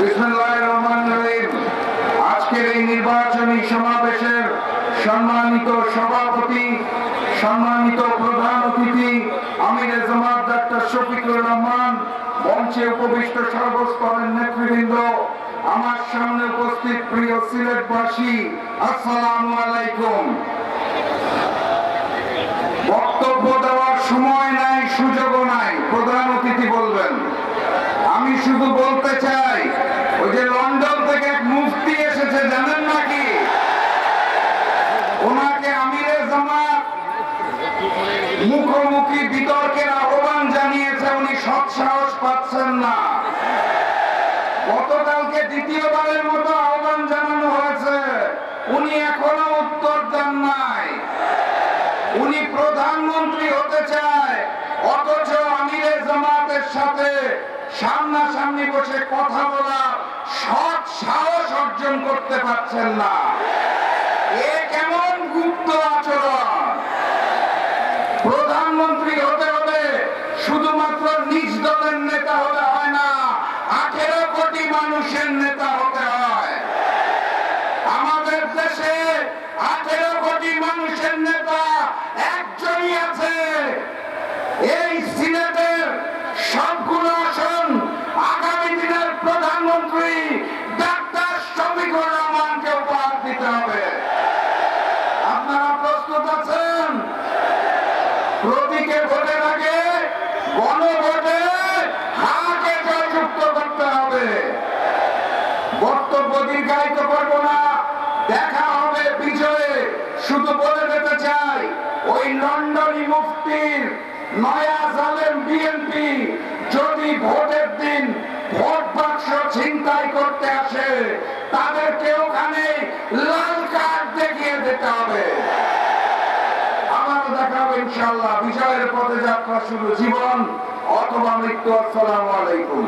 বিসমিল্লাহির রহমানির রহিম। আজকের এই নির্বাচনী সমাবেশের সম্মানিত সভাপতি, সম্মানিত প্রধান অতিথি আমিরে জামাত ডাক্তার শফিকুর রহমান, মঞ্চে উপবিষ্ট সর্বস্তরের নেতৃবৃন্দ, আমার সামনে উপস্থিত প্রিয় সিলেটবাসী, আসসালামু আলাইকুম। বক্তব্য দেওয়ার সময় নাই, সুযোগও নাই, প্রধান অতিথি বলবেন। আমি শুধু বলতে চাই, ওই যে লন্ডন থেকে এক মুফতি এসেছে, জানেন নাকি? ওনাকে আমিরে জামাত মুখোমুখি বিতর্কের আহ্বান জানিয়েছে, উনি সৎসাহস পাচ্ছেন না। গতকালকে দ্বিতীয়বারের মতো আহ্বান জানানো হয়েছে, উনি এখনো উত্তর দেন নাই। উনি প্রধানমন্ত্রী হতে চায়, অথচ আমিরে জামাতের সাথে সামনাসামনি বসে কথা বলার সৎ সাহস অর্জন করতে পারছেন না। এ কেমন গুপ্ত আচরণ? প্রধানমন্ত্রী হতে হলে শুধুমাত্র নিজ দলের নেতা হলে হয় না, 18 কোটি মানুষের নেতা হতে হয়। আমাদের দেশে 18 কোটি মানুষের নেতা একজনই আছে। এই সিলেটের সবগুলো আসন আগামী দিনের প্রধানমন্ত্রী ডাক্তার শফিকুর রহমানকে উপহার দিতে হবে। আপনারা প্রস্তুত আছেন? প্রতীকে ভোটের আগে গণভোটে হাকে জয়যুক্ত করতে হবে। বক্তব্য দীর্ঘায়িত করব না, দেখা হবে বিজয়ে। শুধু বলে দিতে চাই, ওই লন্ডনী মুফতির নয়া জালেম বিএনপি যদি ভোটের দিন ভোট বাক্স ছিনতাই করতে আসে, তাদেরকে ওখানে লাল কার্ড দেখিয়ে দিতে হবে। আবারও দেখা হবে ইনশাআল্লাহ। বিজয়ের পথে যাত্রা শুরু, জীবন অথবা মৃত্যু। আসসালামু আলাইকুম।